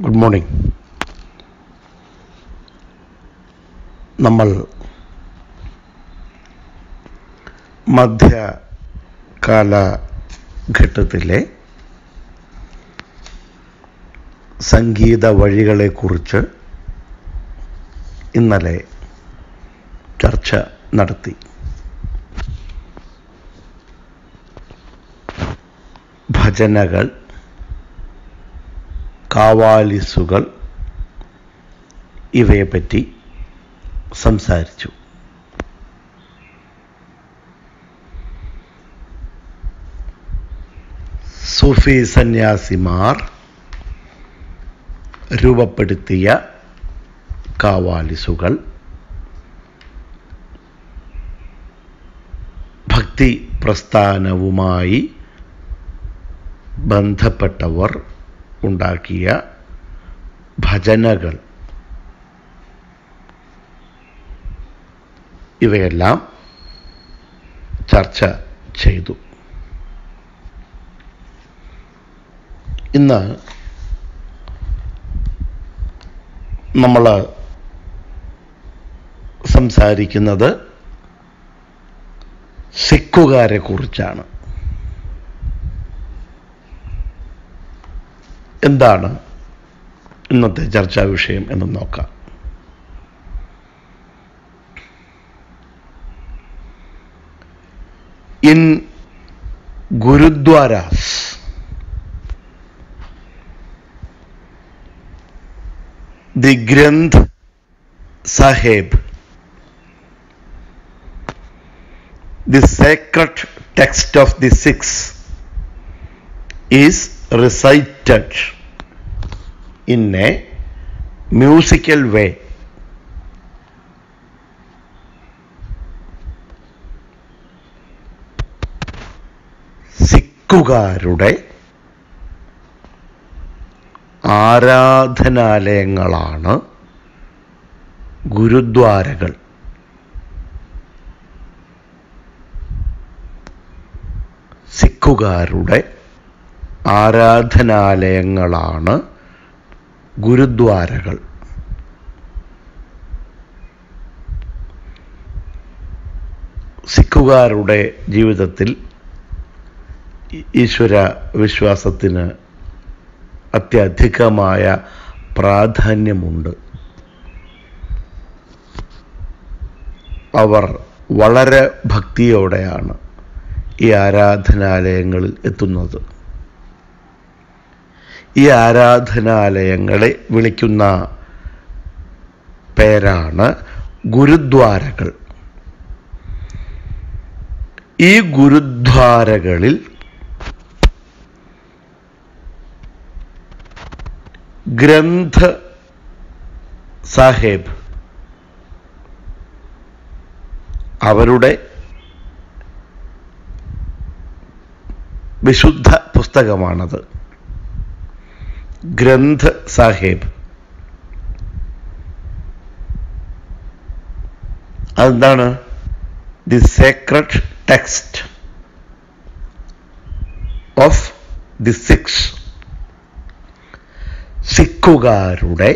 Good morning. നമ്മൾ മധ്യകാലഘട്ടത്തിലെ സംഗീത വഴികളെക്കുറിച്ച് ഇന്നലെ ചർച്ച നടത്തി. ഭജനകൾ, കാവാലിസുകൾ ഇവയെപ്പറ്റി സംസാരിച്ചു. സൂഫി സന്യാസിമാർ രൂപപ്പെടുത്തിയ കാവാലിസുകൾ ഭക്തി പ്രസ്ഥാനവുമായി ബന്ധപ്പെട്ടവർ ഉണ്ടാക്കിയ ഭജനകൾ, ഇവയെല്ലാം ചർച്ച ചെയ്തു. ഇന്ന് നമ്മൾ സംസാരിക്കുന്നത് സിക്കുകാരെ കുറിച്ചാണ്. എന്താണ് ഇന്നത്തെ ചർച്ചാ വിഷയം എന്ന് നോക്കാം. In gurdwaras, the Granth Sahib, the sacred text of the Sikhs, is recited in a musical way. സിക്കുകാരുടെ ആരാധനാലയങ്ങളാണ് ഗുരുദ്വാരകൾ. സിക്കുകാരുടെ ആരാധനാലയങ്ങളാണ് ഗുരുദ്വാരകൾ. സിക്കുകാരുടെ ജീവിതത്തിൽ ഈശ്വര വിശ്വാസത്തിന് അത്യധികമായ പ്രാധാന്യമുണ്ട്. അവർ വളരെ ഭക്തിയോടെയാണ് ഈ ആരാധനാലയങ്ങളിൽ എത്തുന്നത്. ഈ ആരാധനാലയങ്ങളെ വിളിക്കുന്ന പേരാണ് ഗുരുദ്വാരകൾ. ഈ ഗുരുദ്വാരകളിൽ ഗ്രന്ഥ് സാഹിബ്, അവരുടെ വിശുദ്ധ പുസ്തകമാണത്. ഗ്രന്ഥ് സാഹിബ് അതെന്താണ്? The sacred text of the Sikhs. സിക്കുകാരുടെ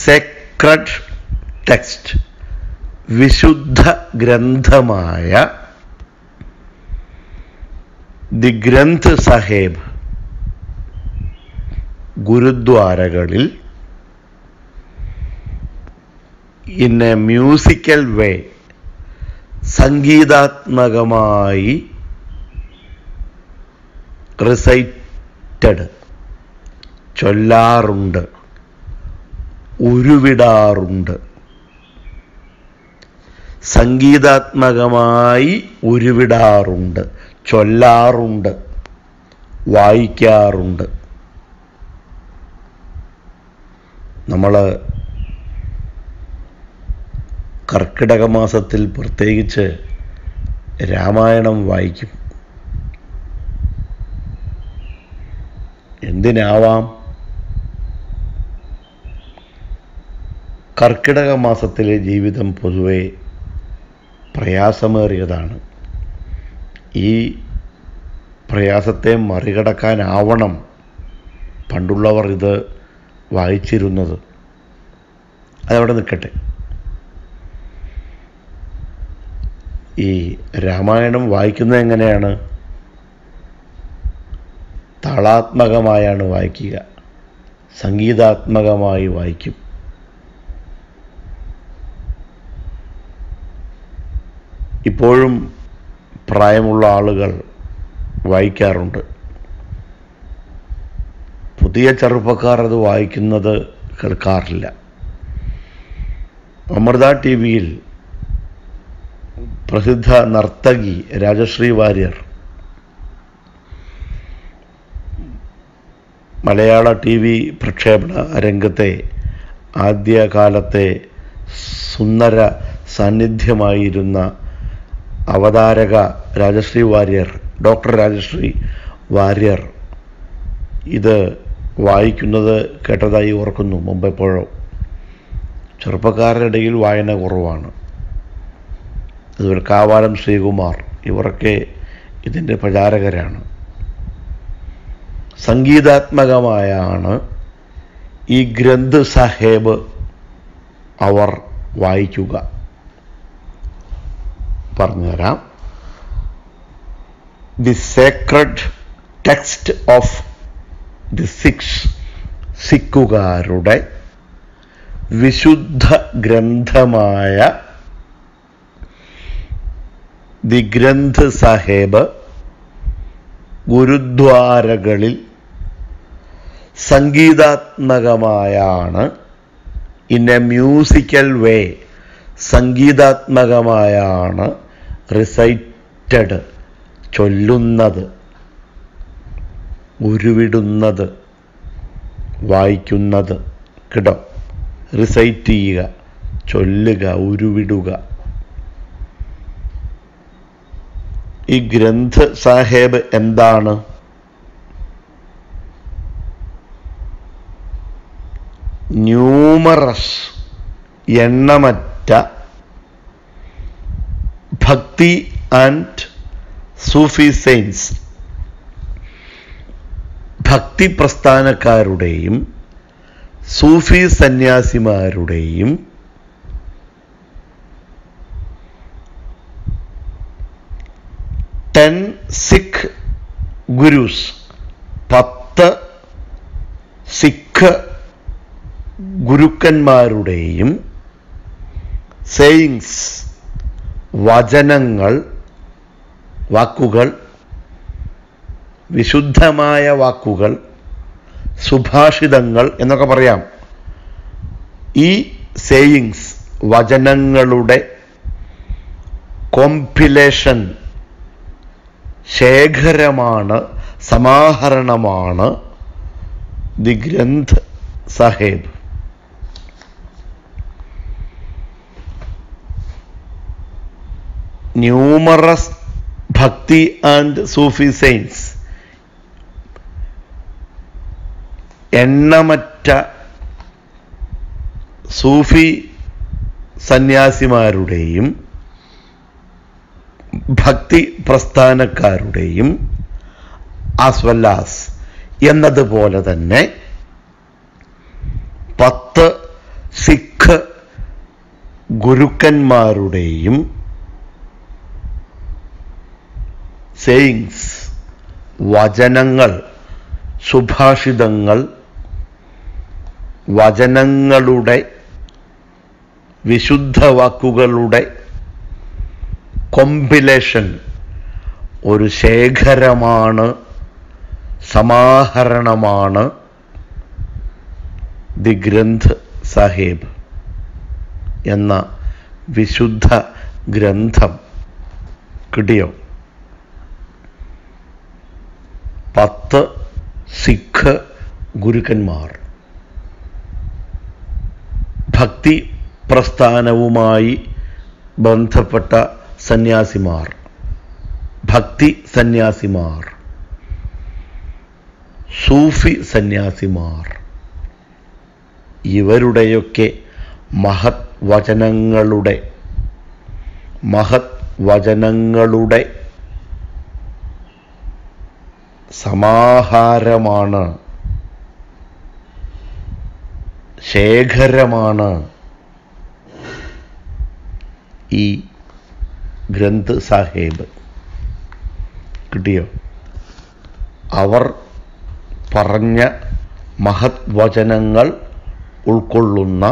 സേക്രഡ് ടെക്സ്റ്റ്, വിശുദ്ധ ഗ്രന്ഥമായ ദി ഗ്രന്ഥ് സാഹിബ് ഗുരുദ്വാരകളിൽ ഇൻ എ മ്യൂസിക്കൽ വേ, സംഗീതാത്മകമായി റിസൈറ്റഡ്, ചൊല്ലാറുണ്ട്, ഉരുവിടാറുണ്ട്. സംഗീതാത്മകമായി ഉരുവിടാറുണ്ട്, ചൊല്ലാറുണ്ട്, വായിക്കാറുണ്ട്. നമ്മൾ കർക്കിടക മാസത്തിൽ പ്രത്യേകിച്ച് രാമായണം വായിക്കും. എന്തിനാവാം? കർക്കിടക മാസത്തിലെ ജീവിതം പൊതുവെ പ്രയാസമേറിയതാണ്. ഈ പ്രയാസത്തെ മറികടക്കാനാവണം പണ്ടുള്ളവർ ഇത് വായിച്ചിരുന്നത്. അതവിടെ നിൽക്കട്ടെ. ഈ രാമായണം വായിക്കുന്നത് എങ്ങനെയാണ്? താളാത്മകമായാണ് വായിക്കുക, സംഗീതാത്മകമായി വായിക്കും. ഇപ്പോഴും പ്രായമുള്ള ആളുകൾ വായിക്കാറുണ്ട്. പുതിയ ചെറുപ്പക്കാർ അത് വായിക്കുന്നത് കേൾക്കാറില്ല. അമൃത ടി വിയിൽ പ്രസിദ്ധ നർത്തകി രാജശ്രീ വാര്യർ മലയാള ടി വി പ്രക്ഷേപണ രംഗത്തെ ആദ്യകാലത്തെ സുന്ദര സാന്നിധ്യമായിരുന്ന അവതാരക രാജശ്രീ വാര്യർ, ഡോക്ടർ രാജശ്രീ വാര്യർ ഇത് വായിക്കുന്നത് കേട്ടതായി ഓർക്കുന്നു. മുമ്പെപ്പോഴോ. ചെറുപ്പക്കാരുടെ ഇടയിൽ വായന കുറവാണ്. അതുപോലെ കാവാലം ശ്രീകുമാർ, ഇവരൊക്കെ ഇതിൻ്റെ പ്രചാരകരാണ്. സംഗീതാത്മകമായാണ് ഈ ഗ്രന്ഥ് സാഹേബ് അവർ വായിക്കുക. പറഞ്ഞുതരാം. The sacred text of the സിഖുകാരുടെ വിശുദ്ധ ഗ്രന്ഥമായ ദി ഗ്രന്ഥ് സാഹേബ് ഗുരുദ്വാരകളിൽ സംഗീതാത്മകമായാണ്, ഇൻ എ മ്യൂസിക്കൽ വേ, സംഗീതാത്മകമായാണ് റിസൈറ്റഡ്, ചൊല്ലുന്നത്, ഉരുവിടുന്നത്, വായിക്കുന്നത്. കേട്ടോ? റിസൈറ്റ് ചെയ്യുക, ചൊല്ലുക, ഉരുവിടുക. ഈ ഗ്രന്ഥ് സാഹേബ് എന്താണ്? ന്യൂമറസ്, എണ്ണമറ്റ ഭക്തി ആൻഡ് സൂഫി സെയിൻസ്, ഭക്തി പ്രസ്ഥാനക്കാരുടെയും സൂഫി സന്യാസിമാരുടെയും സിഖ് ഗുരുസ്, 10 സിഖ് ഗുരുക്കന്മാരുടെയും സേയിങ്സ്, വചനങ്ങൾ, വാക്കുകൾ, വിശുദ്ധമായ വാക്കുകൾ, സുഭാഷിതങ്ങൾ എന്നൊക്കെ പറയാം. ഈ സേയിങ്സ്, വചനങ്ങളുടെ കോംപിലേഷൻ, ശേഖരമാണ്, സമാഹരണമാണ് ദി ഗ്രന്ഥ് സാഹേബ്. ന്യൂമറസ് ഭക്തി ആൻഡ് സൂഫി സെയിൻസ്, എണ്ണമറ്റ സൂഫി സന്യാസിമാരുടെയും ഭക്തി പ്രസ്ഥാനക്കാരുടെയും ആസ്വല്ലാസ് എന്നതുപോലെ തന്നെ 10 സിഖ് ഗുരുക്കന്മാരുടെയും സേയിങ്സ്, വചനങ്ങൾ, സുഭാഷിതങ്ങൾ, വചനങ്ങളുടെ, വിശുദ്ധ വാക്കുകളുടെ കോംപിലേഷൻ, ഒരു ശേഖരമാണ്, സമാഹരണമാണ് ദി ഗ്രന്ഥ് സാഹേബ് എന്ന വിശുദ്ധ ഗ്രന്ഥം. കിട്ടിയോ? 10 സിഖ് ഗുരുക്കന്മാർ, ഭക്തി പ്രസ്ഥാനവുമായി ബന്ധപ്പെട്ട സന്യാസിമാർ, ഭക്തി സന്യാസിമാർ, സൂഫി സന്യാസിമാർ, ഇവരുടെയൊക്കെ മഹത് വചനങ്ങളുടെ സമാഹാരമാണ് ശേഖരമാണ് ഈ ഗ്രന്ഥ് സാഹിബ്. കിട്ടിയോ? അവർ പറഞ്ഞ മഹത് വചനങ്ങൾ ഉൾക്കൊള്ളുന്ന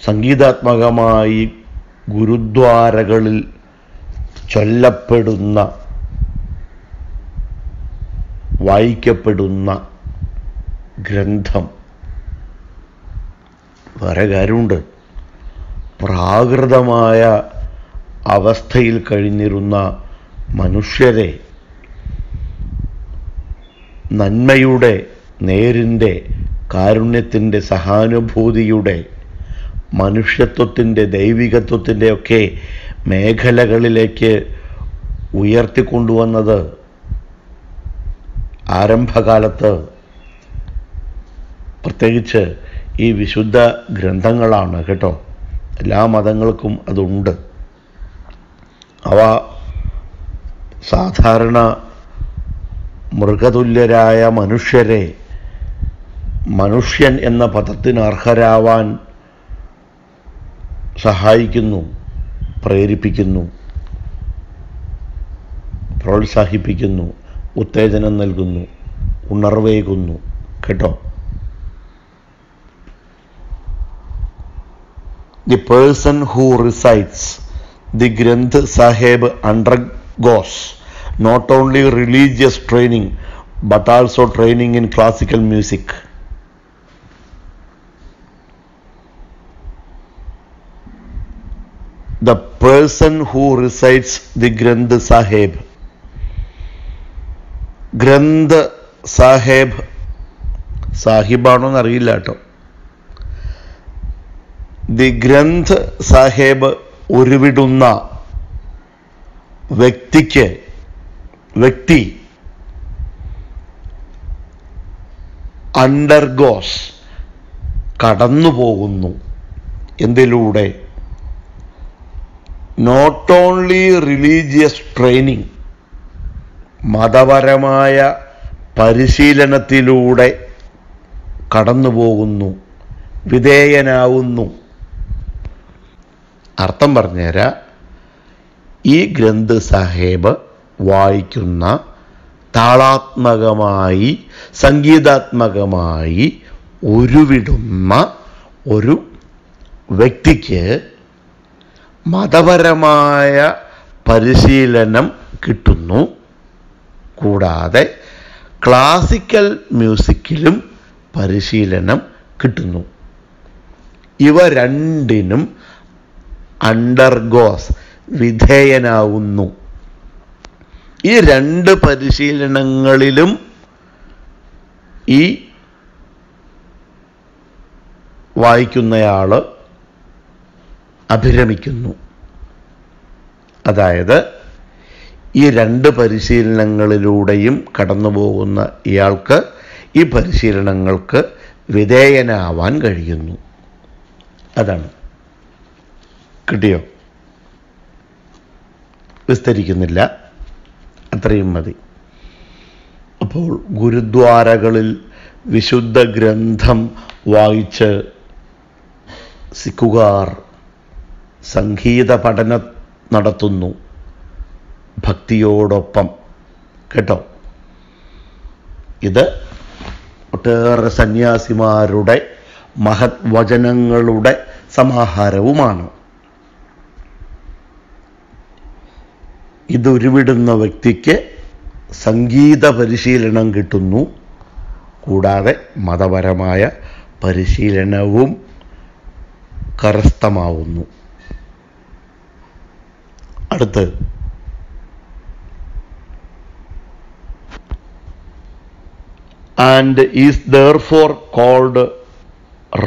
സംഗീതാത്മകമായി ഗുരുദ്വാരകളിൽ ചൊല്ലപ്പെടുന്ന, വായിക്കപ്പെടുന്ന ഗ്രന്ഥം. വേറെ കാര്യമുണ്ട്. പ്രാകൃതമായ അവസ്ഥയിൽ കഴിഞ്ഞിരുന്ന മനുഷ്യരെ നന്മയുടെ, നേരിൻ്റെ, കാരുണ്യത്തിൻ്റെ, സഹാനുഭൂതിയുടെ, മനുഷ്യത്വത്തിൻ്റെ, ദൈവികത്വത്തിൻ്റെ ഒക്കെ മേഖലകളിലേക്ക് ഉയർത്തിക്കൊണ്ടുവന്നത് ആരംഭകാലത്ത് പ്രത്യേകിച്ച് ഈ വിശുദ്ധ ഗ്രന്ഥങ്ങളാണ് കേട്ടോ. എല്ലാ മതങ്ങൾക്കും അതുണ്ട്. അവ സാധാരണ മൃഗതുല്യരായ മനുഷ്യരെ മനുഷ്യൻ എന്ന പദത്തിന് അർഹരാവാൻ സഹായിക്കുന്നു, പ്രേരിപ്പിക്കുന്നു, പ്രോത്സാഹിപ്പിക്കുന്നു, ഉത്തേജനം നൽകുന്നു, ഉണർവേകുന്നു കേട്ടോ. The person who recites the Granth Sahib undergoes not only religious training but also training in classical music. The person who recites the Granth Sahib, Granth Sahib, സാഹിബാണോന്ന് അറിയില്ല കേട്ടോ. ദി ഗ്രന്ഥ് സാഹിബ് ഉരുവിടുന്ന വ്യക്തി അണ്ടർഗോസ് കടന്നുപോകുന്നു. എന്തിലൂടെ? നോട്ട് ഓൺലി റിലീജിയസ് ട്രെയിനിങ്, മതപരമായ പരിശീലനത്തിലൂടെ കടന്നുപോകുന്നു, വിധേയനാവുന്നു. അർത്ഥം പറഞ്ഞുതരാം. ഈ ഗ്രന്ഥ് സാഹിബ് വായിക്കുന്ന, താളാത്മകമായി സംഗീതാത്മകമായി ഉരുവിടുന്ന ഒരു വ്യക്തിക്ക് മതപരമായ പരിശീലനം കിട്ടുന്നു. കൂടാതെ ക്ലാസിക്കൽ മ്യൂസിക്കിലും പരിശീലനം കിട്ടുന്നു. ഇവ രണ്ടിനും അണ്ടർഗോസ്, വിധേയനാവുന്നു. ഈ രണ്ട് പരിശീലനങ്ങളിലും ഈ വായിക്കുന്നയാൾ അഭിരമിക്കുന്നു. അതായത് ഈ രണ്ട് പരിശീലനങ്ങളിലൂടെയും കടന്നു പോകുന്ന ഇയാൾക്ക് ഈ പരിശീലനങ്ങൾക്ക് വിധേയനാവാൻ കഴിയുന്നു. അതാണ്. കിട്ടിയോ? വിസ്തരിക്കുന്നില്ല, അത്രയും മതി. അപ്പോൾ ഗുരുദ്വാരകളിൽ വിശുദ്ധ ഗ്രന്ഥം വായിച്ച് സിഖുകാർ സംഗീത പഠനം നടത്തുന്നു, ഭക്തിയോടൊപ്പം കേട്ടോ. ഇത് ഒട്ടേറെ സന്യാസിമാരുടെ മഹത് വചനങ്ങളുടെ സമാഹാരവുമാണ്. ഇതുരുവിടുന്ന വ്യക്തിക്ക് സംഗീത പരിശീലനം കിട്ടുന്നു. കൂടാതെ മതപരമായ പരിശീലനവും കരസ്ഥമാവുന്നു. അടുത്ത് and is therefore called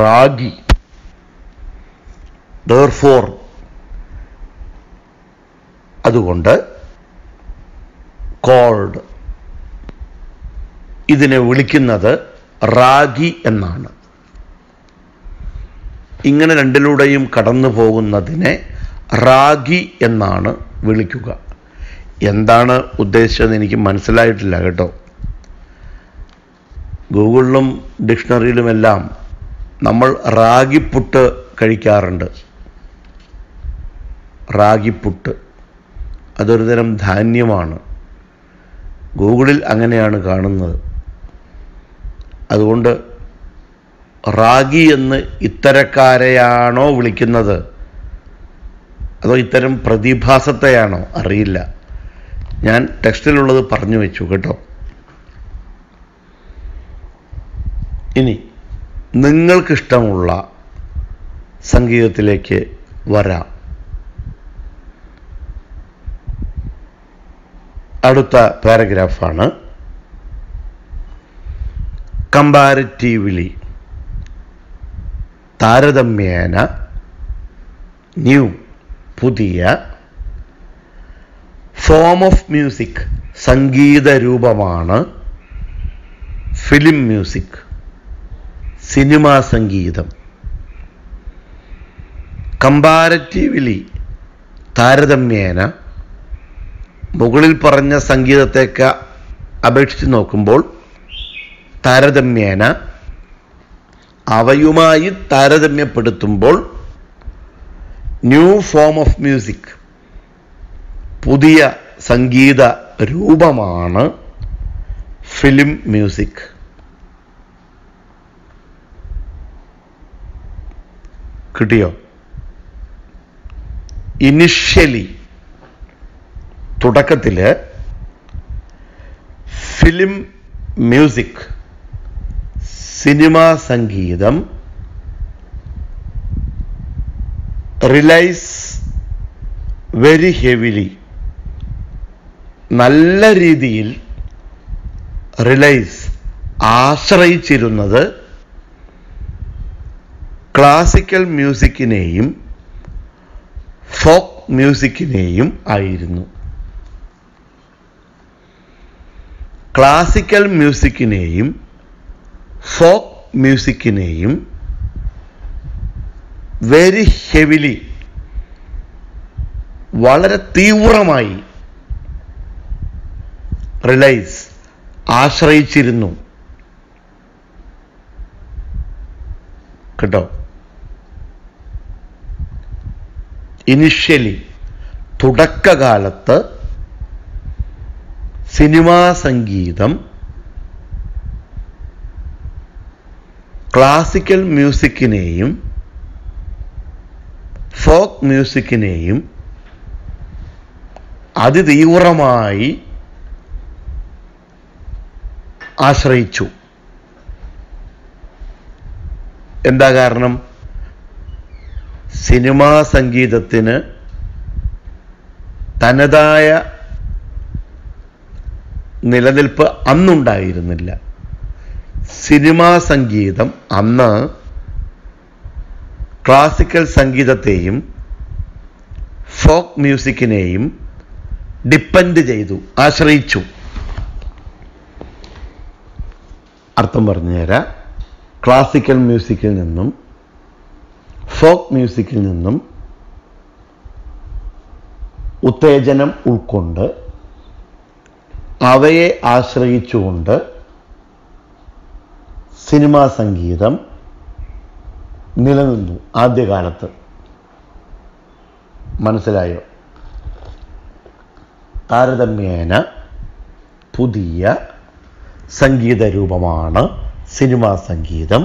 ragi. Therefore, അതുകൊണ്ട് called, ഇതിനെ വിളിക്കുന്നത് റാഗി എന്നാണ്. ഇങ്ങനെ രണ്ടിലൂടെയും കടന്നു പോകുന്നതിനെ റാഗി എന്നാണ് വിളിക്കുക. എന്താണ് ഉദ്ദേശിച്ചതെന്ന് എനിക്ക് മനസ്സിലായിട്ടില്ല കേട്ടോ. ഗൂഗിളിലും ഡിക്ഷണറിയിലുമെല്ലാം നമ്മൾ റാഗിപ്പുട്ട് കഴിക്കാറുണ്ട്. റാഗിപ്പുട്ട് അതൊരു തരം ധാന്യമാണ്. ഗൂഗിളിൽ അങ്ങനെയാണ് കാണുന്നത്. അതുകൊണ്ട് റാഗി എന്ന് ഇത്തരക്കാരെയാണോ വിളിക്കുന്നത്, അതോ ഇത്തരം പ്രതിഭാസത്തെയാണോ അറിയില്ല. ഞാൻ ടെക്സ്റ്റിലുള്ളത് പറഞ്ഞു വെച്ചു കേട്ടോ. ഇനി നിങ്ങൾക്കിഷ്ടമുള്ള സംഗീതത്തിലേക്ക് വരാം. അടുത്ത പാരഗ്രാഫാണ്. കമ്പാരിറ്റീവ്ലി, താരതമ്യേന, ന്യൂ, പുതിയ, ഫോം ഓഫ് മ്യൂസിക്, സംഗീത രൂപമാണ്, ഫിലിം മ്യൂസിക്, സിനിമാ സംഗീതം. കമ്പാരിറ്റീവ്ലി, താരതമ്യേന, മുകളിൽ പറഞ്ഞ സംഗീതത്തേക്ക് അപേക്ഷിച്ച് നോക്കുമ്പോൾ താരതമ്യേന, അവയുമായി താരതമ്യപ്പെടുത്തുമ്പോൾ, ന്യൂ ഫോം ഓഫ് മ്യൂസിക്, പുതിയ സംഗീത രൂപമാണ് ഫിലിം മ്യൂസിക്. കിട്ടിയോ? ഇനിഷ്യലി, തുടക്കത്തിൽ ഫിലിം മ്യൂസിക്, സിനിമാ സംഗീതം, റിലൈസ് വെരി ഹെവിലി, നല്ല രീതിയിൽ റിലൈസ്, ആശ്രയിച്ചിരുന്നത് ക്ലാസിക്കൽ മ്യൂസിക്കിനെയും ഫോക്ക് മ്യൂസിക്കിനെയും ആയിരുന്നു. ക്ലാസിക്കൽ മ്യൂസിക്കിനെയും ഫോക്ക് മ്യൂസിക്കിനെയും വെരി ഹെവിലി, വളരെ തീവ്രമായി റിലൈസ്, ആശ്രയിച്ചിരുന്നു. കേട്ടോ? ഇനിഷ്യലി, തുടക്കകാലത്ത് സിനിമാ സംഗീതം ക്ലാസിക്കൽ മ്യൂസിക്കിനെയും ഫോക്ക് മ്യൂസിക്കിനെയും അതിതീവ്രമായി ആശ്രയിച്ചു. എന്താ കാരണം? സിനിമാ സംഗീതത്തിന് തനതായ നിലനിൽപ്പ് അന്നുണ്ടായിരുന്നില്ല. സിനിമാ സംഗീതം അന്ന് ക്ലാസിക്കൽ സംഗീതത്തെയും ഫോക്ക് മ്യൂസിക്കിനെയും ഡിപ്പെൻഡ് ചെയ്തു, ആശ്രയിച്ചു. അർത്ഥം പറഞ്ഞുതരാം. ക്ലാസിക്കൽ മ്യൂസിക്കിൽ നിന്നും ഫോക്ക് മ്യൂസിക്കിൽ നിന്നും ഉത്തേജനം ഉൾക്കൊണ്ട് അവയെ ആശ്രയിച്ചുകൊണ്ട് സിനിമാ സംഗീതം നിലനിന്നു ആദ്യകാലത്ത്. മനസ്സിലായോ? താരതമ്യേന പുതിയ സംഗീത രൂപമാണ് സിനിമാ സംഗീതം.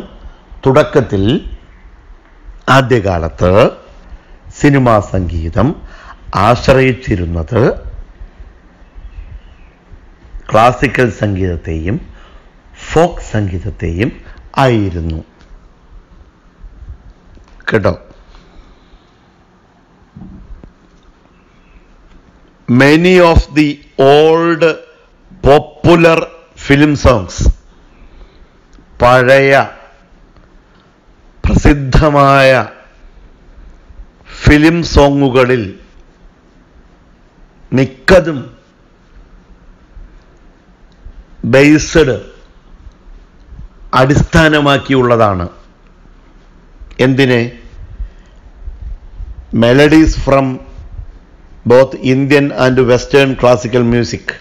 തുടക്കത്തിൽ ആദ്യകാലത്ത് സിനിമാ സംഗീതം ആശ്രയിച്ചിരുന്നത് ക്ലാസിക്കൽ സംഗീതത്തെയും ഫോക്ക് സംഗീതത്തെയും ആയിരുന്നു. കേട്ടോ? Many of the old popular film songs, പഴയ പ്രസിദ്ധമായ ഫിലിം സോങ്ങുകളിൽ മിക്കതും ബേസ്ഡ്, അടിസ്ഥാനമാക്കിയുള്ളതാണ്. എന്തിനെ? Melodies from both Indian and western classical music.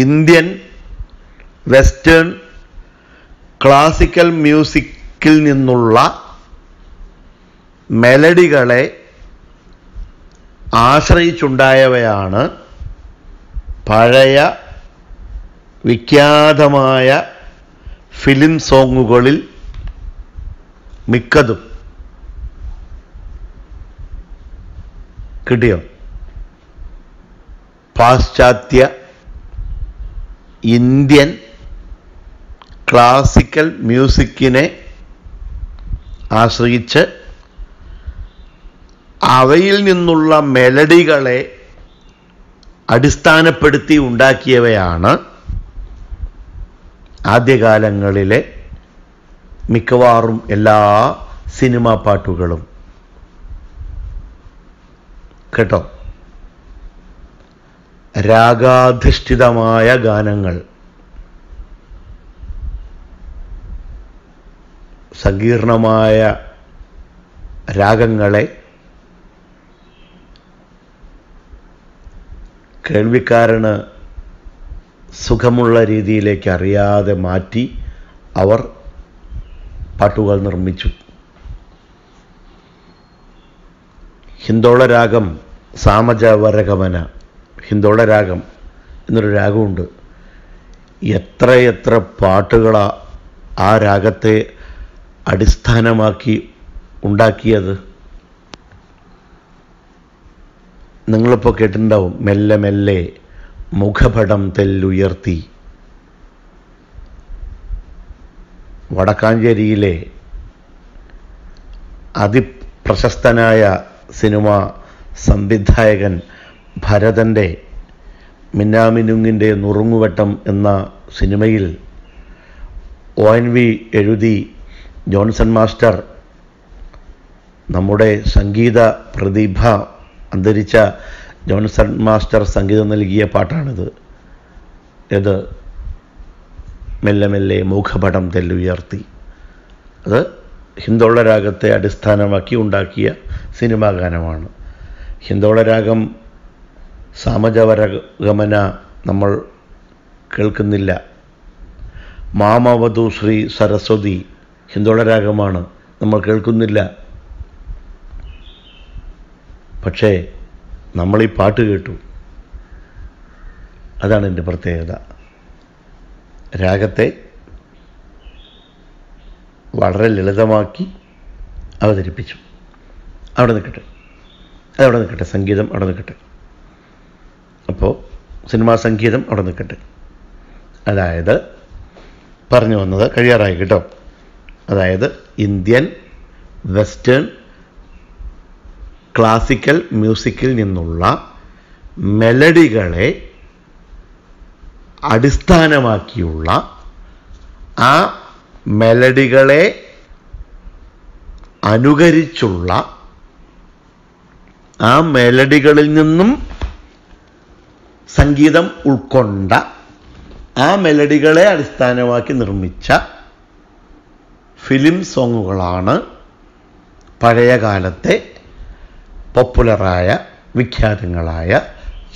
Indian western classical മ്യൂസിക്കിൽ നിന്നുള്ള മെലഡികളെ ആശ്രയിച്ചുണ്ടായവയാണ് പഴയ വിഖ്യാതമായ ഫിലിം സോങ്ങുകളിൽ മിക്കതും. കിട്ടിയോ? പാശ്ചാത്യ ഇന്ത്യൻ ക്ലാസിക്കൽ മ്യൂസിക്കിനെ ആശ്രയിച്ച് അവയിൽ നിന്നുള്ള മെലഡികളെ അടിസ്ഥാനപ്പെടുത്തി ഉണ്ടാക്കിയവയാണ് ആദ്യകാലങ്ങളിലെ മിക്കവാറും എല്ലാ സിനിമാ പാട്ടുകളും. കേട്ടോ? രാഗാധിഷ്ഠിതമായ ഗാനങ്ങൾ, സങ്കീർണമായ രാഗങ്ങളെ കേൾവിക്കാരന് സുഖമുള്ള രീതിയിലേക്ക് അറിയാതെ മാറ്റി അവർ പാട്ടുകൾ നിർമ്മിച്ചു. ഹിന്ദോള രാഗം, സാമജവരഗമന, ഹിന്ദോള രാഗം എന്നൊരു രാഗമുണ്ട്. എത്രയെത്ര പാട്ടുകളാ ആ രാഗത്തെ അടിസ്ഥാനമാക്കി ഉണ്ടാക്കിയത്. നിങ്ങളിപ്പോൾ കേട്ടിട്ടുണ്ടാവും, മെല്ലെ മെല്ലെ മുഖപടം തെല്ലുയർത്തി. വടക്കാഞ്ചേരിയിലെ അതിപ്രശസ്തനായ സിനിമാ സംവിധായകൻ ഭരതൻ്റെ മിന്നാമിനുങ്ങിൻ്റെ നുറുങ്ങുവട്ടം എന്ന സിനിമയിൽ ONV എഴുതി ജോൺസൺ മാസ്റ്റർ, നമ്മുടെ സംഗീത പ്രതിഭ അന്തരിച്ച ജോൺസൺ മാസ്റ്റർ സംഗീതം നൽകിയ പാട്ടാണിത്. ഇത് മെല്ലെ മെല്ലെ മുഖപടം തെല്ലുയർത്തി. അത് ഹിന്ദോള രാഗത്തെ അടിസ്ഥാനമാക്കി ഉണ്ടാക്കിയ സിനിമാ ഗാനമാണ്. ഹിന്ദോള രാഗം, സാമജവരഗമന നമ്മൾ കേൾക്കുന്നില്ല. മാമവധു ശ്രീ സരസ്വതി ഹിന്ദോള രാഗമാണ്, നമ്മൾ കേൾക്കുന്നില്ല. പക്ഷേ നമ്മൾ ഈ പാട്ട് കേട്ടു. അതാണ് എൻ്റെ പ്രത്യേകത. രാഗത്തെ വളരെ ലളിതമാക്കി അവതരിപ്പിച്ചു. അവിടെ നിൽക്കട്ടെ, അതവിടെ നിൽക്കട്ടെ, സംഗീതം അവിടെ നിൽക്കട്ടെ. അപ്പോൾ സിനിമാ സംഗീതം അവിടെ നിൽക്കട്ടെ. അതായത് പറഞ്ഞു വന്നത് കഴിയാറായി കേട്ടോ. അതായത് ഇന്ത്യൻ വെസ്റ്റേൺ ക്ലാസിക്കൽ മ്യൂസിക്കിൽ നിന്നുള്ള മെലഡികളെ അടിസ്ഥാനമാക്കിയുള്ള, ആ മെലഡികളെ അനുകരിച്ചുള്ള, ആ മെലഡികളിൽ നിന്നും സംഗീതം ഉൾക്കൊണ്ട, ആ മെലഡികളെ അടിസ്ഥാനമാക്കി നിർമ്മിച്ച ഫിലിം സോങ്ങുകളാണ് പഴയ കാലത്തെ പോപ്പുലറായ വിഖ്യാതങ്ങളായ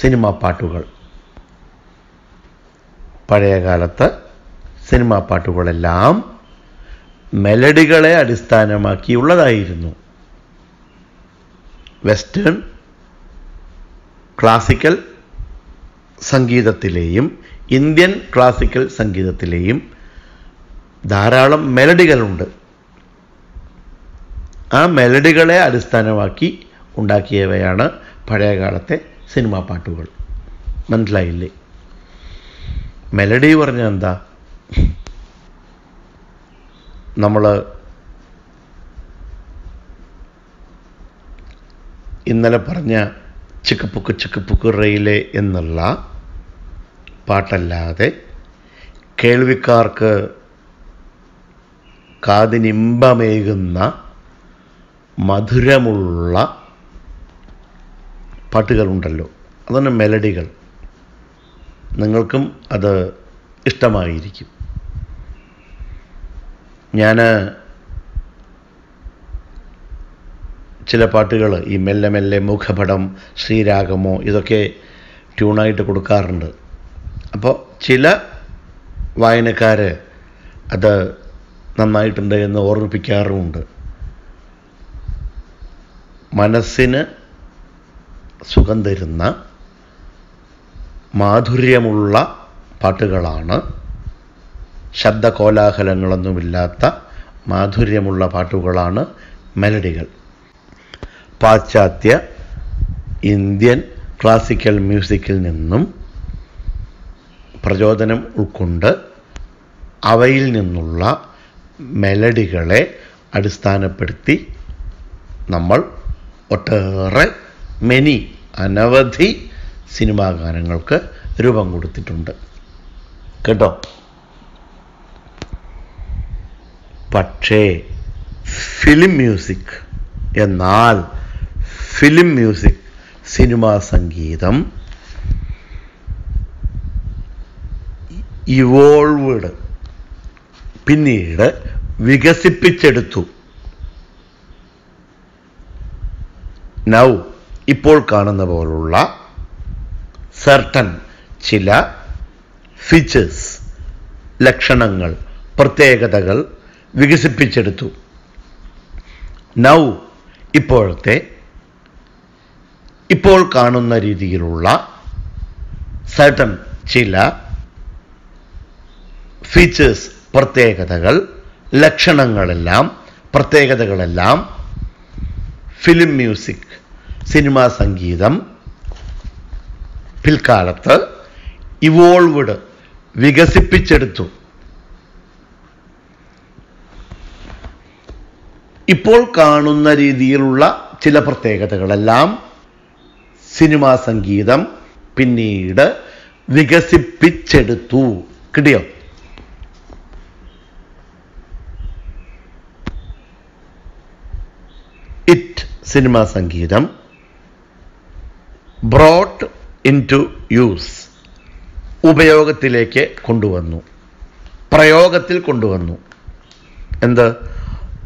സിനിമാ പാട്ടുകൾ. പഴയകാലത്ത് സിനിമാ പാട്ടുകളെല്ലാം മെലഡികളെ അടിസ്ഥാനമാക്കിയുള്ളതായിരുന്നു. വെസ്റ്റേൺ ക്ലാസിക്കൽ സംഗീതത്തിലെയും ഇന്ത്യൻ ക്ലാസിക്കൽ സംഗീതത്തിലെയും ധാരാളം മെലഡികളുണ്ട്. ആ മെലഡികളെ അടിസ്ഥാനമാക്കി ഉണ്ടാക്കിയവയാണ് പഴയകാലത്തെ സിനിമാ പാട്ടുകൾ. മനസ്സിലായില്ലേ? മെലഡി പറഞ്ഞാൽ എന്താ? നമ്മൾ ഇന്നലെ പറഞ്ഞ ചിക്കപ്പുക്ക് ചിക്കപ്പുക്ക് റെയിലേ എന്നുള്ള പാട്ടല്ലാതെ കേൾവിക്കാർക്ക് കാതിനിമ്പമേകുന്ന മധുരമുള്ള പാട്ടുകളുണ്ടല്ലോ, അതാണ് മെലഡികൾ. നിങ്ങൾക്കും അത് ഇഷ്ടമായിരിക്കും. ഞാൻ ചില പാട്ടുകൾ, ഈ മെല്ലെ മെല്ലെ, മുഖപടം, ശ്രീരാഗമോ, ഇതൊക്കെ ട്യൂണായിട്ട് കൊടുക്കാറുണ്ട്. അപ്പോൾ ചില വായനക്കാർ അത് നന്നായിട്ടുണ്ട് എന്ന് ഓർമ്മിപ്പിക്കാറുമുണ്ട്. മനസ്സിന് സുഖം തരുന്ന മാധുര്യമുള്ള പാട്ടുകളാണ്, ശബ്ദകോലാഹലങ്ങളൊന്നുമില്ലാത്ത മാധുര്യമുള്ള പാട്ടുകളാണ് മെലഡികൾ. പാശ്ചാത്യ ഇന്ത്യൻ ക്ലാസിക്കൽ മ്യൂസിക്കിൽ നിന്നും പ്രചോദനം ഉൾക്കൊണ്ട് അവയിൽ നിന്നുള്ള മെലഡികളെ അടിസ്ഥാനപ്പെടുത്തി നമ്മൾ ഒട്ടേറെ അനവധി സിനിമാ ഗാനങ്ങൾക്ക് രൂപം കൊടുത്തിട്ടുണ്ട് കേട്ടോ. പക്ഷേ ഫിലിം മ്യൂസിക് എന്നാൽ ഫിലിം മ്യൂസിക്, സിനിമാ സംഗീതം ഇവോൾവ്ഡ്, പിന്നീട് വികസിപ്പിച്ചെടുത്തു. നൗ ഇപ്പോൾ കാണുന്ന പോലുള്ള സർട്ടൻ ചില ഫീച്ചേഴ്സ്, ലക്ഷണങ്ങൾ, പ്രത്യേകതകൾ വികസിപ്പിച്ചെടുത്തു. നൗ ഇപ്പോൾ കാണുന്ന രീതിയിലുള്ള സർട്ടൻ ചില ഫീച്ചേഴ്സ്, പ്രത്യേകതകൾ, ലക്ഷണങ്ങളെല്ലാം, പ്രത്യേകതകളെല്ലാം ഫിലിം മ്യൂസിക്, സിനിമാ സംഗീതം പിൽക്കാലത്ത് ഇവോൾവ്ഡ്, വികസിപ്പിച്ചെടുത്തു. ഇപ്പോൾ കാണുന്ന രീതിയിലുള്ള ചില പ്രത്യേകതകളെല്ലാം സിനിമാ സംഗീതം പിന്നീട് വികസിപ്പിച്ചെടുത്തു. കിട്ടിയോ? സിനിമാ സംഗീതം ബ്രോട്ട് ഇൻടു യൂസ്, ഉപയോഗത്തിലേക്ക് കൊണ്ടുവന്നു, പ്രയോഗത്തിൽ കൊണ്ടുവന്നു. എന്ത്?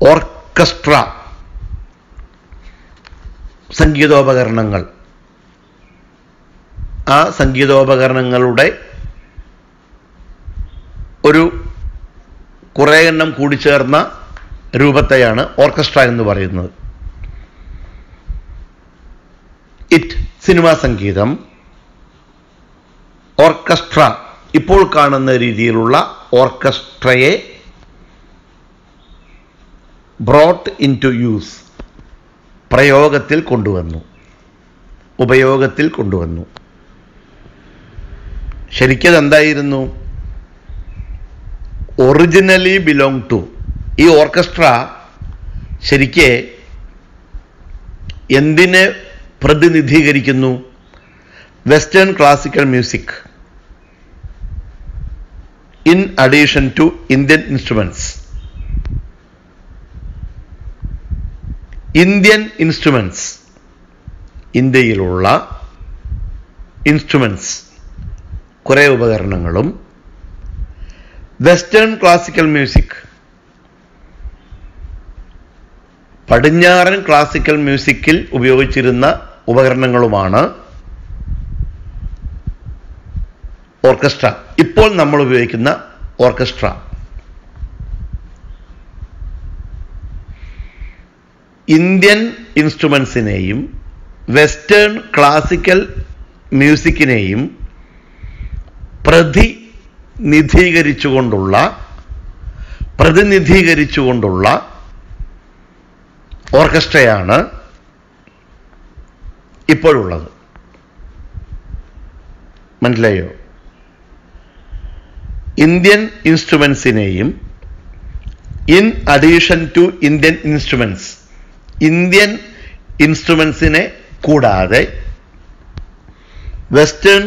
ഓർക്കസ്ട്ര, സംഗീതോപകരണങ്ങൾ. ആ സംഗീതോപകരണങ്ങളുടെ ഒരു കുറേ എണ്ണം കൂടിച്ചേർന്ന രൂപത്തെയാണ് ഓർക്കസ്ട്ര എന്ന് പറയുന്നത്. സിനിമാ സംഗീതം, ഓർക്കസ്ട്ര, ഇപ്പോൾ കാണുന്ന രീതിയിലുള്ള ഓർക്കസ്ട്രയെ ബ്രോട്ട് ഇൻടു യൂസ്, പ്രയോഗത്തിൽ കൊണ്ടുവന്നു, ഉപയോഗത്തിൽ കൊണ്ടുവന്നു. ശരിക്കും എന്തായിരുന്നു? ഒറിജിനലി ബിലോങ് ടു, ഈ ഓർക്കസ്ട്ര ശരിക്ക് എന്തിനെ പ്രതിനിധീകരിക്കുന്നു? Western classical music in addition to Indian instruments. Indian instruments, ഇന്ത്യയിലുള്ള ഇൻസ്ട്രുമെന്റ്സ്, കുറേ ഉപകരണങ്ങളും വെസ്റ്റേൺ ക്ലാസിക്കൽ മ്യൂസിക്, പടിഞ്ഞാറൻ ക്ലാസിക്കൽ മ്യൂസിക്കിൽ ഉപയോഗിച്ചിരുന്ന ഉപകരണങ്ങളുമാണ് ഓർക്കസ്ട്ര, ഇപ്പോൾ നമ്മൾ ഉപയോഗിക്കുന്ന ഓർക്കസ്ട്ര. ഇന്ത്യൻ ഇൻസ്ട്രുമെന്റ്സിനെയും വെസ്റ്റേൺ ക്ലാസിക്കൽ മ്യൂസിക്കിനെയും പ്രതിനിധീകരിച്ചുകൊണ്ടുള്ള ഓർക്കസ്ട്രയാണ് ഇപ്പോഴുള്ളത്. മനസ്സിലായോ? ഇന്ത്യൻ ഇൻസ്ട്രുമെന്റ്സിനെയും in addition to Indian instruments, Indian ഇൻസ്ട്രുമെന്റ്സിനെ കൂടാതെ വെസ്റ്റേൺ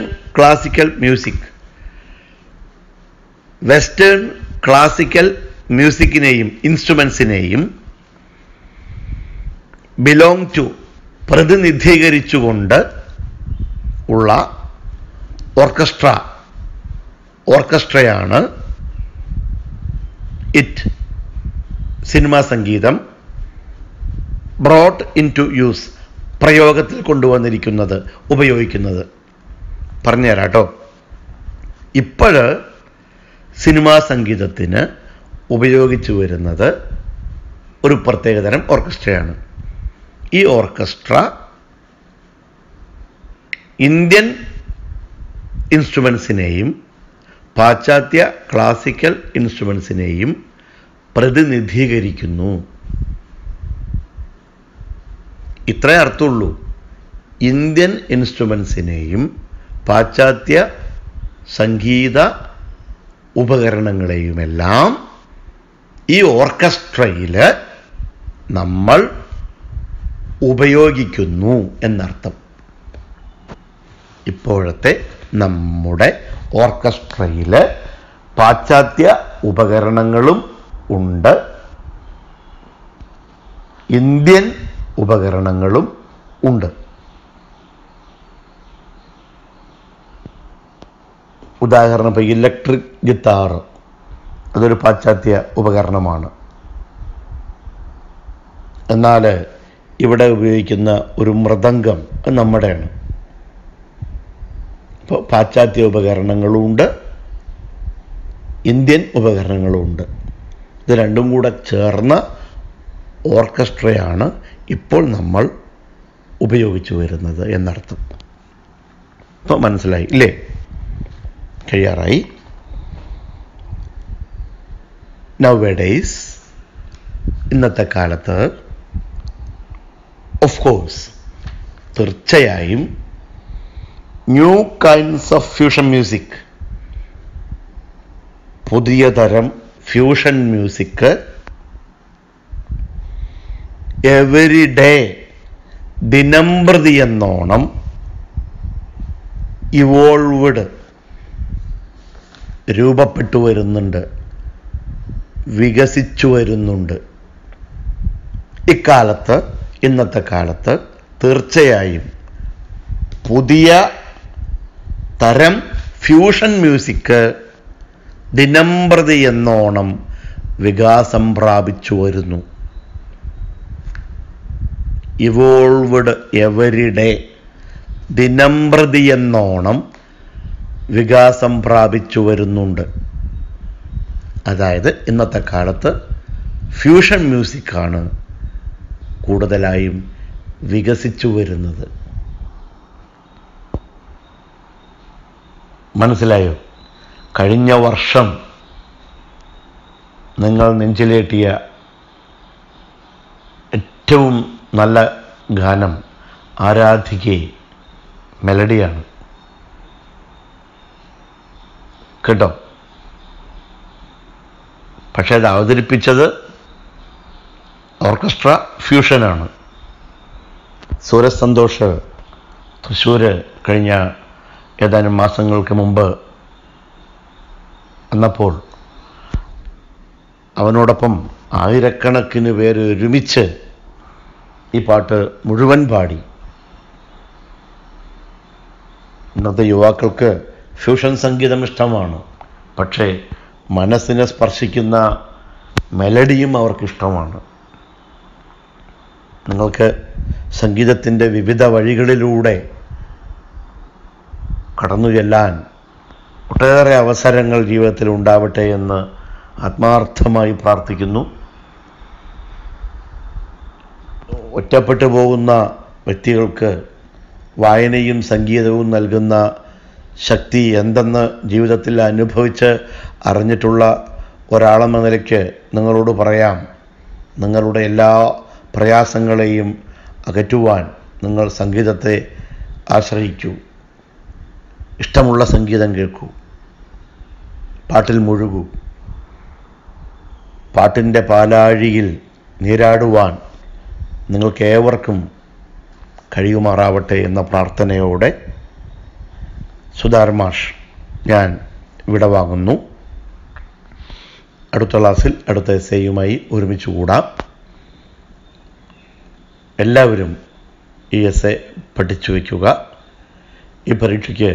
ക്ലാസിക്കൽ മ്യൂസിക്കിനെയും ഇൻസ്ട്രുമെന്റ്സിനെയും ബിലോങ് ടു, പ്രതിനിധീകരിച്ചുകൊണ്ട് ഉള്ള ഓർക്കസ്ട്രയാണ് സിനിമാ സംഗീതം ബ്രോട്ട് ഇൻ ടു യൂസ്, പ്രയോഗത്തിൽ കൊണ്ടുവന്നിരിക്കുന്നത്, ഉപയോഗിക്കുന്നത്. പറഞ്ഞുതരാട്ടോ. ഇപ്പോൾ സിനിമാ സംഗീതത്തിന് ഉപയോഗിച്ചു വരുന്നത് ഒരു പ്രത്യേകതരം ഓർക്കസ്ട്രയാണ്. ഈ ഓർക്കസ്ട്ര ഇന്ത്യൻ ഇൻസ്ട്രുമെൻസിനെയും പാശ്ചാത്യ ക്ലാസിക്കൽ ഇൻസ്ട്രുമെൻസിനെയും പ്രതിനിധീകരിക്കുന്നു. ഇത്രേ അർത്ഥമുള്ളൂ. ഇന്ത്യൻ ഇൻസ്ട്രുമെൻസിനെയും പാശ്ചാത്യ സംഗീത ഉപകരണങ്ങളെയുമെല്ലാം ഈ ഓർക്കസ്ട്രയിൽ നമ്മൾ ഉപയോഗിക്കുന്നു എന്നർത്ഥം. ഇപ്പോഴത്തെ നമ്മുടെ ഓർക്കസ്ട്രയിൽ പാശ്ചാത്യ ഉപകരണങ്ങളും ഉണ്ട്, ഇന്ത്യൻ ഉപകരണങ്ങളും ഉണ്ട്. ഉദാഹരണം, ഇപ്പോൾ ഇലക്ട്രിക് ഗിത്താർ, അതൊരു പാശ്ചാത്യ ഉപകരണമാണ്. എന്നാൽ ഇവിടെ ഉപയോഗിക്കുന്ന ഒരു മൃദംഗം നമ്മുടെയാണ്. ഇപ്പോൾ പാശ്ചാത്യ ഉപകരണങ്ങളുമുണ്ട്, ഇന്ത്യൻ ഉപകരണങ്ങളുമുണ്ട്. ഇത് രണ്ടും കൂടെ ചേർന്ന ഓർക്കസ്ട്രയാണ് ഇപ്പോൾ നമ്മൾ ഉപയോഗിച്ചു വരുന്നത് എന്നർത്ഥം. ഇപ്പോൾ മനസ്സിലായി ഇല്ലേ? കഴിയാറായി. നൗവേഡേയ്സ്, ഇന്നത്തെ കാലത്ത് ഓഫ് കോഴ്സ് തീർച്ചയായും new kinds of fusion music, പുതിയ തരം ഫ്യൂഷൻ മ്യൂസിക് എവരി ഡേ, ദിനംപ്രതി എന്നോണം ഇവോൾവ്ഡ്, രൂപപ്പെട്ടു വരുന്നുണ്ട്, വികസിച്ചു വരുന്നുണ്ട്. ഇക്കാലത്ത്, ഇന്നത്തെ കാലത്ത് തീർച്ചയായും പുതിയ തരം ഫ്യൂഷൻ മ്യൂസിക് ദിനംപ്രതി എന്നോണം വികാസം പ്രാപിച്ചു വരുന്നു. ഇവോൾവ്ഡ് എവരി ഡേ, ദിനംപ്രതി എന്നോണം വികാസം പ്രാപിച്ചു വരുന്നുണ്ട്. അതായത് ഇന്നത്തെ കാലത്ത് ഫ്യൂഷൻ മ്യൂസിക്കാണ് കൂടുതലായും വികസിച്ചു വരുന്നത്. മനസ്സിലായോ? കഴിഞ്ഞ വർഷം നിങ്ങൾ നെഞ്ചിലേറ്റിയ ഏറ്റവും നല്ല ഗാനം ആരാധികേ മെലഡിയാണ് കേട്ടോ. പക്ഷേ അത് അവതരിപ്പിച്ചത് ഓർക്കസ്ട്ര ഫ്യൂഷനാണ്. സൂരജ് സന്തോഷ് തൃശ്ശൂർ കഴിഞ്ഞ ഏതാനും മാസങ്ങൾക്ക് മുമ്പ് വന്നപ്പോൾ അവനോടൊപ്പം ആയിരക്കണക്കിന് പേര് ഒരുമിച്ച് ഈ പാട്ട് മുഴുവൻ പാടി. ഇന്നത്തെ യുവാക്കൾക്ക് ഫ്യൂഷൻ സംഗീതം ഇഷ്ടമാണ്, പക്ഷേ മനസ്സിനെ സ്പർശിക്കുന്ന മെലഡിയും അവർക്കിഷ്ടമാണ്. നിങ്ങൾക്ക് സംഗീതത്തിൻ്റെ വിവിധ വഴികളിലൂടെ കടന്നു ചെല്ലാൻ ഒട്ടേറെ അവസരങ്ങൾ ജീവിതത്തിൽ ഉണ്ടാവട്ടെ എന്ന് ആത്മാർത്ഥമായി പ്രാർത്ഥിക്കുന്നു. ഒറ്റപ്പെട്ടു പോകുന്ന വ്യക്തികൾക്ക് വായനയും സംഗീതവും നൽകുന്ന ശക്തി എന്തെന്ന് ജീവിതത്തിൽ അനുഭവിച്ച് അറിഞ്ഞിട്ടുള്ള ഒരാളെന്ന നിലയ്ക്ക് നിങ്ങളോട് പറയാം, നിങ്ങളുടെ എല്ലാ പ്രയാസങ്ങളെയും അകറ്റുവാൻ നിങ്ങൾ സംഗീതത്തെ ആശ്രയിക്കൂ. ഇഷ്ടമുള്ള സംഗീതം കേൾക്കൂ, പാട്ടിൽ മുഴുകൂ. പാട്ടിൻ്റെ പാലാഴിയിൽ നീരാടുവാൻ നിങ്ങൾക്കേവർക്കും കഴിയുമാറാവട്ടെ എന്ന പ്രാർത്ഥനയോടെ സുധാർ മാഷ് ഞാൻ വിടവാങ്ങുന്നു. അടുത്ത ക്ലാസ്സിൽ അടുത്ത എസ്സേയുമായി ഒരുമിച്ച് കൂടാം. എല്ലാവരും ഈ എസ്സേ പഠിച്ചു വയ്ക്കുക. ഈ പരീക്ഷയ്ക്ക്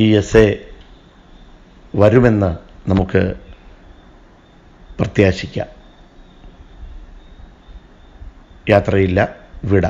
ഈ എസ്സേ വരുമെന്ന് നമുക്ക് പ്രത്യാശിക്കാം. യാത്രയില്ല, വിട.